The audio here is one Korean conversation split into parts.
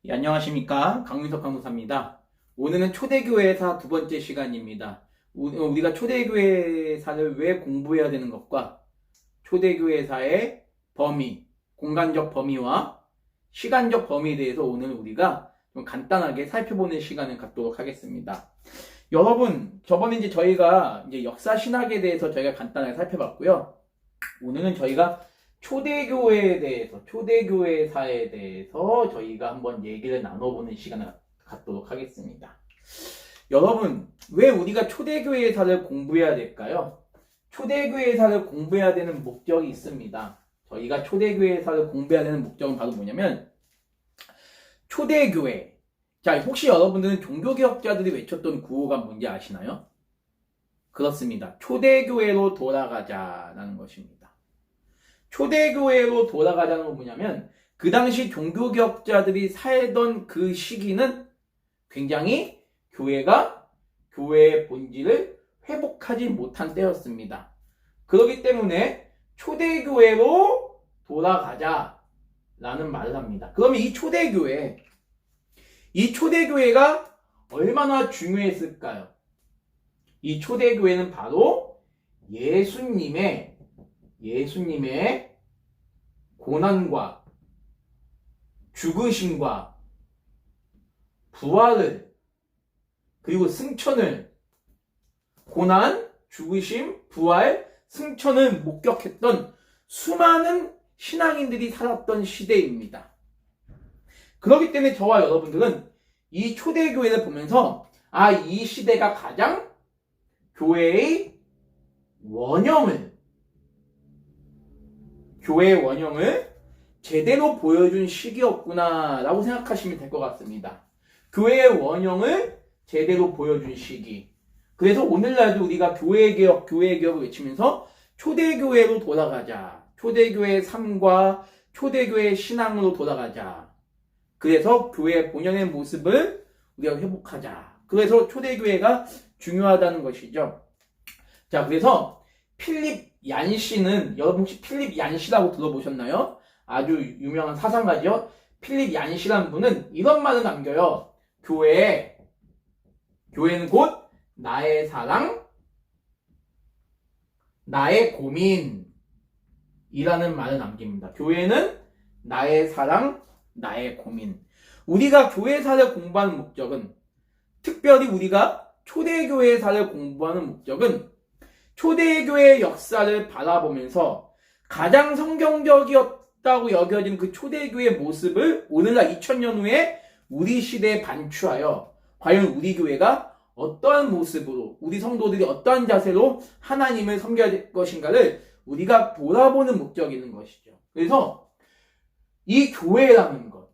예, 안녕하십니까. 강민석 강도사입니다. 오늘은 초대교회사 두 번째 시간입니다. 우리가 초대교회사를 왜 공부해야 되는 것과 초대교회사의 범위, 공간적 범위와 시간적 범위에 대해서 오늘 우리가 좀 간단하게 살펴보는 시간을 갖도록 하겠습니다. 여러분, 저번에 저희가 역사 신학에 대해서 저희가 간단하게 살펴봤고요. 오늘은 저희가 초대교회에 대해서, 초대교회사에 대해서 저희가 한번 얘기를 나눠보는 시간을 갖도록 하겠습니다. 여러분, 왜 우리가 초대교회사를 공부해야 될까요? 초대교회사를 공부해야 되는 목적이 있습니다. 저희가 초대교회사를 공부해야 되는 목적은 바로 뭐냐면, 초대교회. 자, 혹시 여러분들은 종교개혁자들이 외쳤던 구호가 뭔지 아시나요? 그렇습니다. 초대교회로 돌아가자라는 것입니다. 초대교회로 돌아가자는 건 뭐냐면 그 당시 종교개혁자들이 살던 그 시기는 굉장히 교회의 본질을 회복하지 못한 때였습니다. 그렇기 때문에 초대교회로 돌아가자라는 말을 합니다. 그러면 이 초대교회가 얼마나 중요했을까요? 이 초대교회는 바로 예수님의 고난과 죽으심과 부활을 그리고 승천을 고난, 죽으심, 부활, 승천을 목격했던 수많은 신앙인들이 살았던 시대입니다. 그렇기 때문에 저와 여러분들은 이 초대교회를 보면서 이 시대가 가장 교회의 원형을 제대로 보여준 시기였구나 라고 생각하시면 될 것 같습니다. 교회의 원형을 제대로 보여준 시기. 그래서 오늘날도 우리가 교회개혁을 외치면서 초대교회로 돌아가자. 초대교회의 삶과 초대교회의 신앙으로 돌아가자. 그래서 교회의 본연의 모습을 우리가 회복하자. 그래서 초대교회가 중요하다는 것이죠. 자, 그래서 필립 얀시는, 여러분 혹시 필립 얀시라고 들어보셨나요? 아주 유명한 사상가죠. 필립 얀시라는 분은 이런 말을 남겨요. 교회는 곧 나의 사랑, 나의 고민이라는 말을 남깁니다. 교회는 나의 사랑, 나의 고민. 우리가 교회사를 공부하는 목적은, 특별히 우리가 초대교회사를 공부하는 목적은 초대교회의 역사를 바라보면서 가장 성경적이었다고 여겨진 그 초대교회의 모습을 오늘날 2000년 후에 우리 시대에 반추하여 과연 우리 교회가 어떠한 모습으로, 우리 성도들이 어떠한 자세로 하나님을 섬겨야 될 것인가를 우리가 돌아보는 목적이 있는 것이죠. 그래서 이 교회라는 것,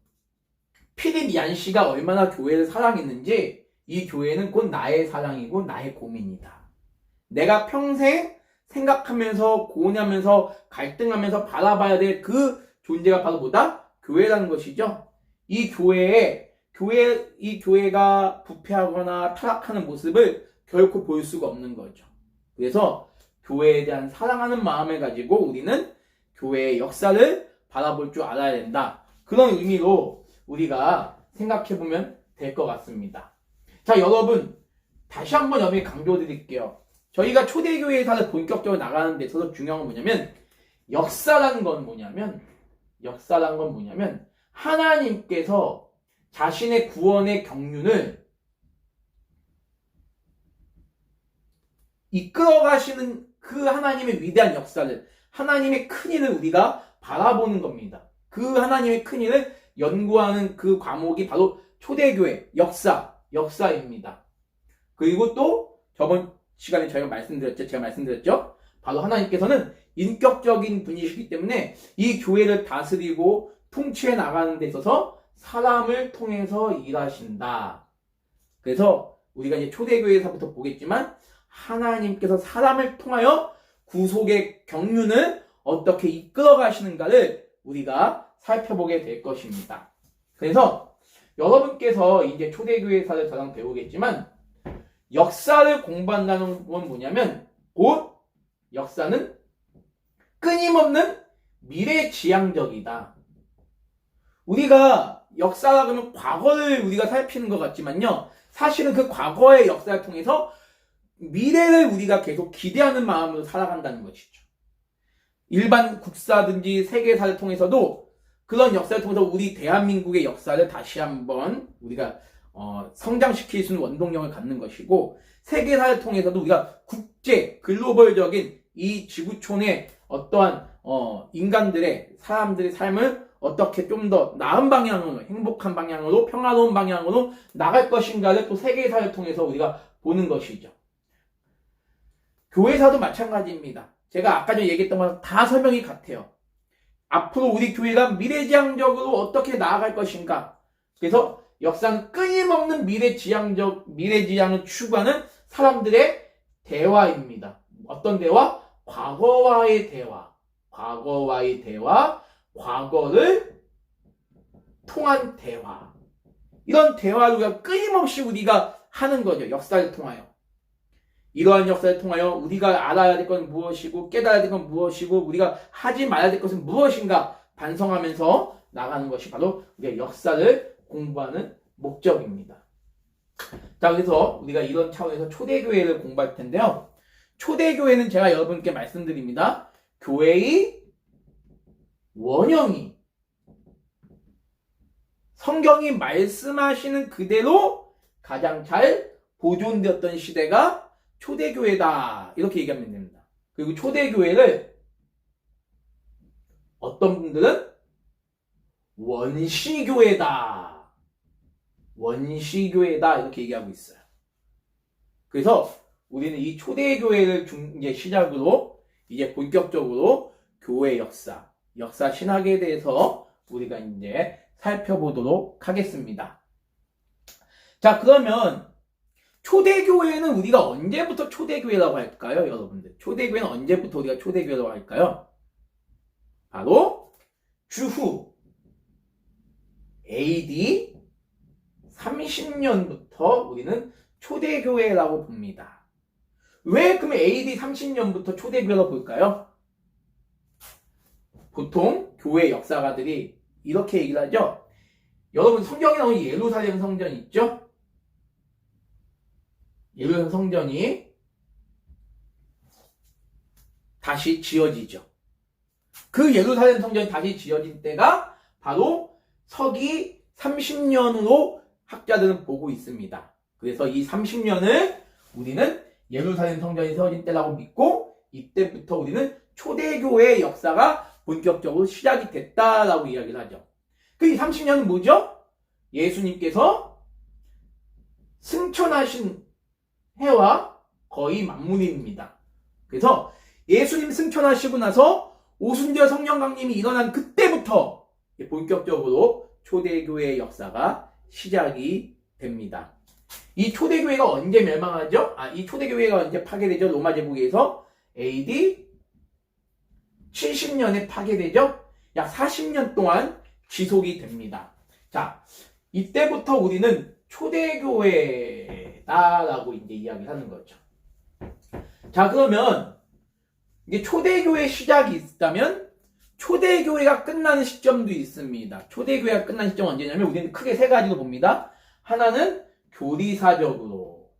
필립 얀시가 얼마나 교회를 사랑했는지 이 교회는 곧 나의 사랑이고 나의 고민이다. 내가 평생 생각하면서 고뇌하면서 갈등하면서 바라봐야 될 그 존재가 바로 뭐다? 교회라는 것이죠. 이 교회가 부패하거나 타락하는 모습을 결코 볼 수가 없는 거죠. 그래서 교회에 대한 사랑하는 마음을 가지고 우리는 교회의 역사를 바라볼 줄 알아야 된다. 그런 의미로 우리가 생각해보면 될 것 같습니다. 자, 여러분, 다시 한번 여러분께 강조드릴게요. 저희가 초대교회사를 본격적으로 나가는 데 있어서 중요한 건 뭐냐면, 역사란 건 뭐냐면 하나님께서 자신의 구원의 경륜을 이끌어 가시는 그 하나님의 위대한 역사를, 하나님의 큰일을 우리가 바라보는 겁니다. 그 하나님의 큰일을 연구하는 그 과목이 바로 초대교회 역사입니다. 그리고 또 저번 시간에 제가 말씀드렸죠. 바로 하나님께서는 인격적인 분이시기 때문에 이 교회를 다스리고 통치해 나가는 데 있어서 사람을 통해서 일하신다. 그래서 우리가 이제 초대교회에서부터 보겠지만 하나님께서 사람을 통하여 구속의 경륜을 어떻게 이끌어 가시는가를 우리가 살펴보게 될 것입니다. 그래서 여러분께서 이제 초대교회사를 저랑 배우겠지만 역사를 공부한다는 건 뭐냐면 곧 역사는 끊임없는 미래지향적이다. 우리가 역사라 그러면 과거를 우리가 살피는 것 같지만요. 사실은 그 과거의 역사를 통해서 미래를 우리가 계속 기대하는 마음으로 살아간다는 것이죠. 일반 국사든지 세계사를 통해서도 그런 역사를 통해서 우리 대한민국의 역사를 다시 한번 우리가 성장시킬 수 있는 원동력을 갖는 것이고, 세계사를 통해서도 우리가 국제 글로벌적인 이 지구촌의 어떠한 인간들의 사람들의 삶을 어떻게 좀 더 나은 방향으로, 행복한 방향으로, 평화로운 방향으로 나갈 것인가를 또 세계사를 통해서 우리가 보는 것이죠. 교회사도 마찬가지입니다. 제가 아까 전에 얘기했던 건 다 설명이 같아요. 앞으로 우리 교회가 미래지향적으로 어떻게 나아갈 것인가. 그래서 역사는 끊임없는 미래지향을 추구하는 사람들의 대화입니다. 어떤 대화? 과거와의 대화. 과거와의 대화, 과거를 통한 대화. 이런 대화를 우리가 끊임없이 우리가 하는 거죠. 역사를 통하여. 이러한 역사를 통하여 우리가 알아야 될 건 무엇이고 깨달아야 될 건 무엇이고 우리가 하지 말아야 될 것은 무엇인가 반성하면서 나가는 것이 바로 우리의 역사를 공부하는 목적입니다. 자, 그래서 우리가 이런 차원에서 초대교회를 공부할 텐데요. 초대교회는 제가 여러분께 말씀드립니다. 교회의 원형이 성경이 말씀하시는 그대로 가장 잘 보존되었던 시대가 초대교회다. 이렇게 얘기하면 됩니다. 그리고 초대교회를 어떤 분들은 원시교회다. 원시교회다. 이렇게 얘기하고 있어요. 그래서 우리는 이 초대교회를 이제 시작으로 이제 본격적으로 교회 역사 신학에 대해서 우리가 이제 살펴보도록 하겠습니다. 자, 그러면 초대교회는 우리가 언제부터 초대교회라고 할까요, 여러분들? 초대교회는 언제부터 우리가 초대교회라고 할까요? 바로 주후 AD 30년부터 우리는 초대교회라고 봅니다. 왜 그러면 AD 30년부터 초대교회라고 볼까요? 보통 교회 역사가들이 이렇게 얘기를 하죠. 여러분, 성경에 나오는 예루살렘 성전 있죠? 예루살렘 성전이 다시 지어지죠. 그 예루살렘 성전이 다시 지어진 때가 바로 서기 30년으로 학자들은 보고 있습니다. 그래서 이 30년을 우리는 예루살렘 성전이 세워진 때라고 믿고, 이때부터 우리는 초대교회의 역사가 본격적으로 시작이 됐다라고 이야기를 하죠. 그 이 30년은 뭐죠? 예수님께서 승천하신 해와 거의 맞물립니다. 그래서 예수님 승천하시고 나서 오순절 성령 강림이 일어난 그때부터 본격적으로 초대교회의 역사가 시작이 됩니다. 이 초대교회가 언제 멸망하죠? 이 초대교회가 언제 파괴되죠? 로마 제국에서 AD 70년에 파괴되죠? 약 40년 동안 지속이 됩니다. 자, 이때부터 우리는 초대교회다라고 이제 이야기를 하는 거죠. 자, 그러면 이게 초대교회 시작이 있다면 초대교회가 끝나는 시점도 있습니다. 초대교회가 끝나는 시점은 언제냐면 우리는 크게 세 가지로 봅니다. 하나는 교리사적으로,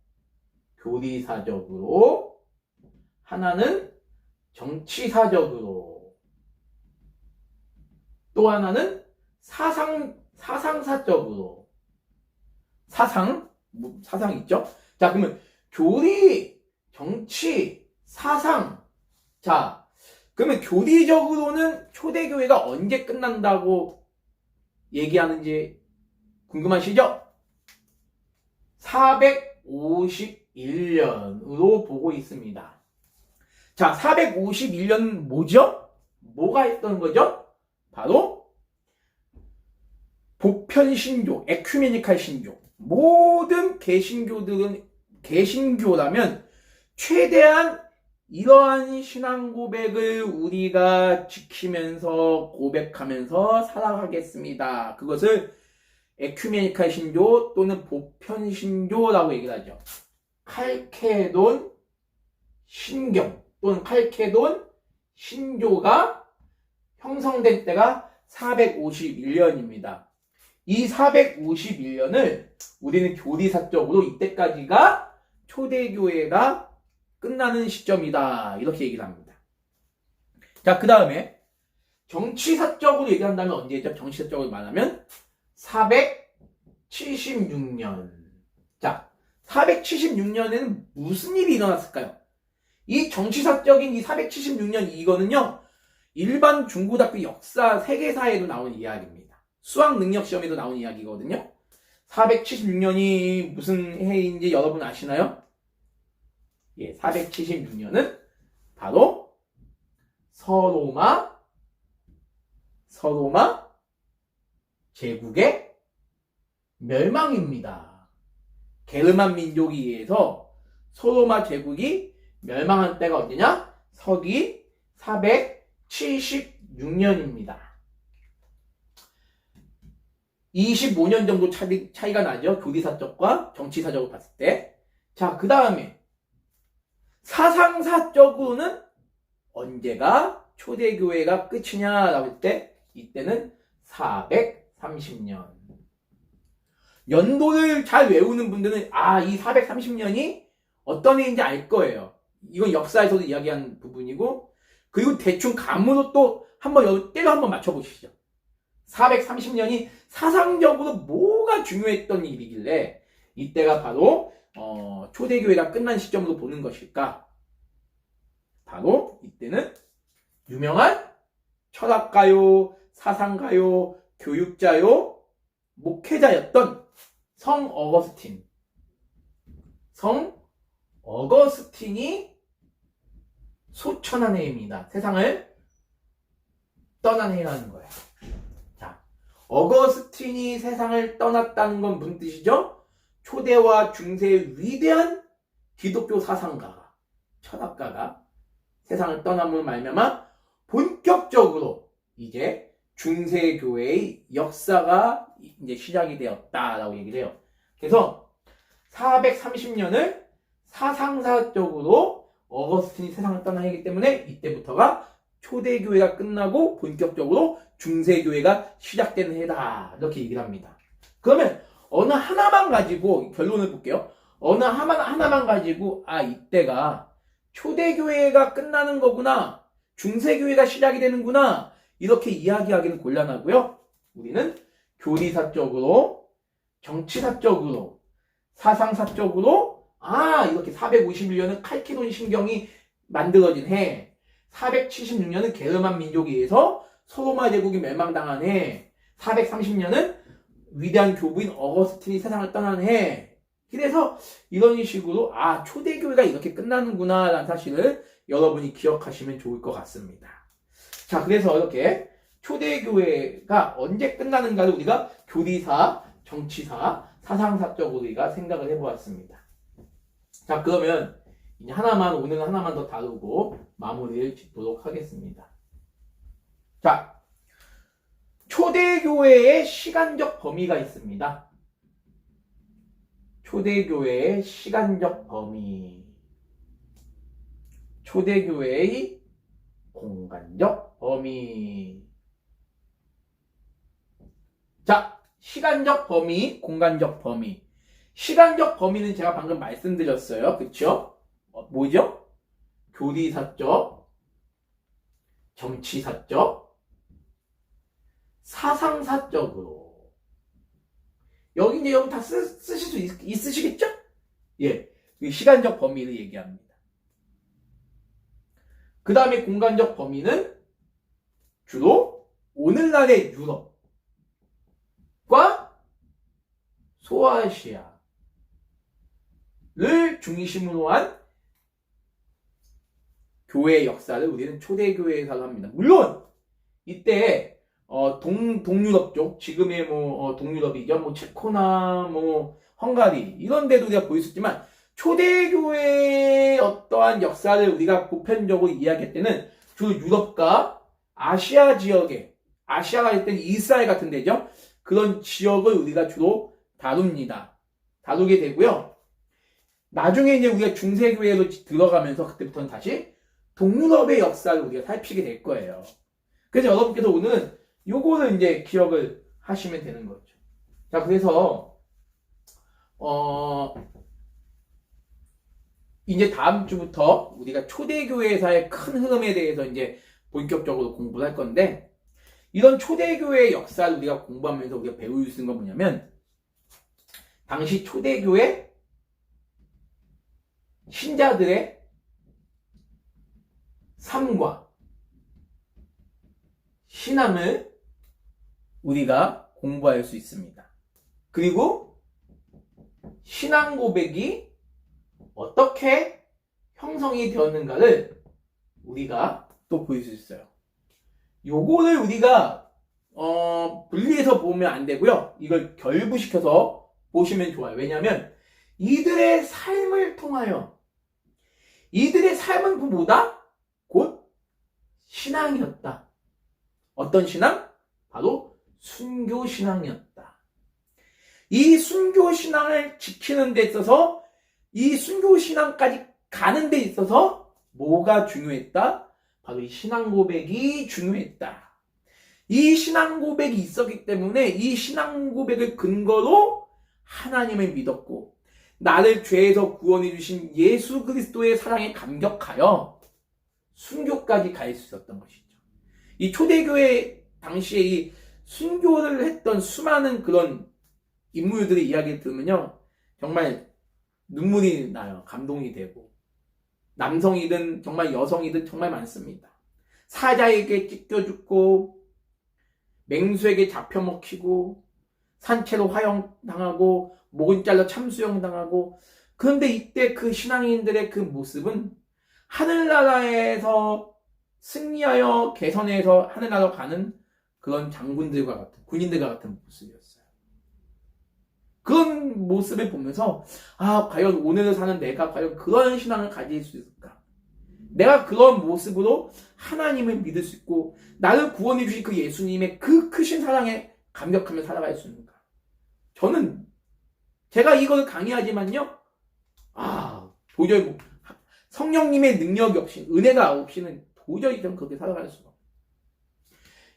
하나는 정치사적으로, 또 하나는 사상사적으로. 사상 있죠? 자, 그러면 교리, 정치, 사상. 자, 그러면 교리적으로는 초대교회가 언제 끝난다고 얘기하는지 궁금하시죠? 451년으로 보고 있습니다. 자, 451년은 뭐죠? 뭐가 했던 거죠? 바로 보편신조, 에큐메니칼 신조. 모든 개신교라면 최대한 이러한 신앙 고백을 우리가 지키면서 고백하면서 살아가겠습니다. 그것을 에큐메니칼 신조 또는 보편 신조라고 얘기를 하죠. 칼케돈 신경 또는 칼케돈 신조가 형성된 때가 451년입니다. 이 451년을 우리는 교리사적으로 이때까지가 초대교회가 끝나는 시점이다. 이렇게 얘기를 합니다. 자, 그 다음에 정치사적으로 얘기한다면 언제죠? 정치사적으로 말하면 476년. 자, 476년에는 무슨 일이 일어났을까요? 이 정치사적인 이 476년 이거는요, 일반 중고등학교 역사 세계사에도 나온 이야기입니다. 수학 능력 시험에도 나온 이야기거든요. 476년이 무슨 해인지 여러분 아시나요? 예, 476년은 바로 서로마 제국의 멸망입니다. 게르만 민족에 의해서 서로마 제국이 멸망한 때가 언제냐? 서기 476년입니다. 25년 정도 차이가 나죠. 교리사적과 정치사적으로 봤을 때. 자, 그 다음에 사상사적으로는 언제가 초대교회가 끝이냐라고 할 때 이때는 430년. 연도를 잘 외우는 분들은 이 430년이 어떤 해인지 알 거예요. 이건 역사에서도 이야기한 부분이고, 그리고 대충 감으로 또 한번 때로 한번 맞춰보시죠. 430년이 사상적으로 뭐가 중요했던 일이길래 이때가 바로 초대교회가 끝난 시점으로 보는 것일까? 바로 이때는 유명한 철학가요, 사상가요, 교육자요, 목회자였던 성 어거스틴이 소천한 해입니다. 세상을 떠난 해라는 거예요. 자, 어거스틴이 세상을 떠났다는 건 무슨 뜻이죠? 초대와 중세의 위대한 기독교 사상가가, 철학가가 세상을 떠남으로 말미암아 본격적으로 이제 중세교회의 역사가 이제 시작이 되었다라고 얘기를 해요. 그래서 430년을 사상사적으로 어거스틴이 세상을 떠난 해이기 때문에 이때부터가 초대교회가 끝나고 본격적으로 중세교회가 시작되는 해다. 이렇게 얘기를 합니다. 그러면 어느 하나만 가지고 결론을 볼게요. 어느 하나만 가지고 이때가 초대교회가 끝나는 거구나, 중세교회가 시작이 되는구나, 이렇게 이야기하기는 곤란하고요. 우리는 교리사적으로, 정치사적으로, 사상사적으로 이렇게 451년은 칼키돈 신경이 만들어진 해, 476년은 게르만 민족에 의해서 소로마 제국이 멸망당한 해, 430년은 위대한 교부인 어거스틴이 세상을 떠난 해. 그래서 이런 식으로 초대교회가 이렇게 끝나는구나 라는 사실을 여러분이 기억하시면 좋을 것 같습니다. 자, 그래서 이렇게 초대교회가 언제 끝나는가를 우리가 교리사, 정치사, 사상사적으로 우리가 생각을 해보았습니다. 자, 그러면 이제 오늘 하나만 더 다루고 마무리를 짓도록 하겠습니다. 자, 초대교회의 시간적 범위가 있습니다. 초대교회의 시간적 범위, 초대교회의 공간적 범위. 자, 시간적 범위, 공간적 범위. 시간적 범위는 제가 방금 말씀드렸어요. 그쵸? 뭐죠? 교리사적, 정치사적, 사상사적으로. 여기 이제 다 쓰실 수 있으시겠죠? 예. 시간적 범위를 얘기합니다. 그 다음에 공간적 범위는 주로 오늘날의 유럽과 소아시아를 중심으로 한 교회의 역사를 우리는 초대교회사로 합니다. 물론 이때 동유럽 쪽, 지금의 동유럽이죠. 체코나 헝가리 이런 데도 우리가 보였었지만 초대교회의 어떠한 역사를 우리가 보편적으로 이야기할 때는 주로 유럽과 아시아 지역에, 아시아가 할 때는 이스라엘 같은 데죠. 그런 지역을 우리가 주로 다루게 되고요. 나중에 이제 우리가 중세교회로 들어가면서 그때부터는 다시 동유럽의 역사를 우리가 살피게 될 거예요. 그래서 여러분께서 오늘은 요거를 이제 기억을 하시면 되는 거죠. 자, 그래서 이제 다음 주부터 우리가 초대교회사의 큰 흐름에 대해서 이제 본격적으로 공부를 할 건데, 이런 초대교회의 역사를 우리가 공부하면서 우리가 배울 수 있는 건 뭐냐면, 당시 초대교회 신자들의 삶과 신앙을 우리가 공부할 수 있습니다. 그리고 신앙 고백이 어떻게 형성이 되었는가를 우리가 또 볼 수 있어요. 요거를 우리가 분리해서 보면 안 되고요. 이걸 결부시켜서 보시면 좋아요. 왜냐하면 이들의 삶을 통하여, 이들의 삶은 뭐다? 곧 신앙이었다. 어떤 신앙? 바로 순교신앙이었다. 이 순교신앙을 지키는 데 있어서, 이 순교신앙까지 가는 데 있어서 뭐가 중요했다? 바로 이 신앙 고백이 중요했다. 이 신앙 고백이 있었기 때문에 이 신앙 고백을 근거로 하나님을 믿었고, 나를 죄에서 구원해 주신 예수 그리스도의 사랑에 감격하여 순교까지 갈 수 있었던 것이죠. 이 초대교회 당시에 이 순교를 했던 수많은 그런 인물들의 이야기를 들으면요, 정말 눈물이 나요. 감동이 되고. 남성이든 정말 여성이든 정말 많습니다. 사자에게 찢겨 죽고, 맹수에게 잡혀 먹히고, 산채로 화형당하고, 목은 잘라 참수형당하고. 그런데 이때 그 신앙인들의 그 모습은 하늘나라에서 승리하여 개선해서 하늘나라로 가는 그런 장군들과 같은, 군인들과 같은 모습이었어요. 그런 모습을 보면서, 아, 과연 오늘을 사는 내가 과연 그런 신앙을 가질 수 있을까? 내가 그런 모습으로 하나님을 믿을 수 있고, 나를 구원해 주신 그 예수님의 그 크신 사랑에 감격하며 살아갈 수 있는가? 저는, 제가 이걸 강의하지만요, 도저히, 성령님의 능력이 없이, 은혜가 없이는 도저히 좀 그렇게 살아갈 수가 없어요.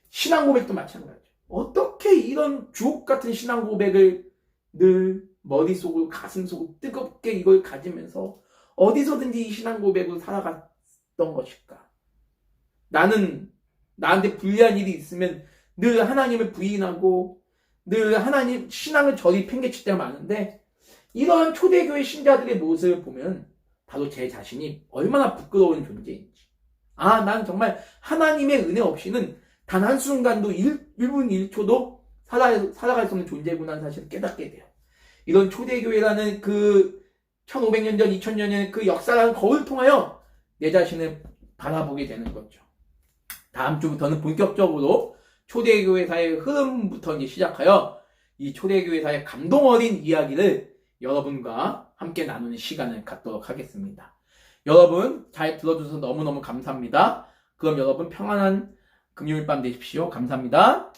신앙 고백도 마찬가지죠. 어떻게 이런 주옥 같은 신앙 고백을 늘 머릿속으로, 가슴속으로 뜨겁게 이걸 가지면서 어디서든지 이 신앙 고백으로 살아갔던 것일까? 나는 나한테 불리한 일이 있으면 늘 하나님을 부인하고 늘 하나님 신앙을 저리 팽개칠 때가 많은데, 이런 초대교회 신자들의 모습을 보면 바로 제 자신이 얼마나 부끄러운 존재인지, 난 정말 하나님의 은혜 없이는 단 한순간도 1분 1초도 살아갈 수 없는 존재구나 하는 사실을 깨닫게 돼요. 이런 초대교회라는 그 1500년 전, 2000년 전 그 역사라는 거울을 통하여 내 자신을 바라보게 되는 거죠. 다음 주부터는 본격적으로 초대교회사의 흐름부터 이제 시작하여 이 초대교회사의 감동 어린 이야기를 여러분과 함께 나누는 시간을 갖도록 하겠습니다. 여러분 잘 들어주셔서 너무너무 감사합니다. 그럼 여러분 평안한 금요일 밤 되십시오. 감사합니다.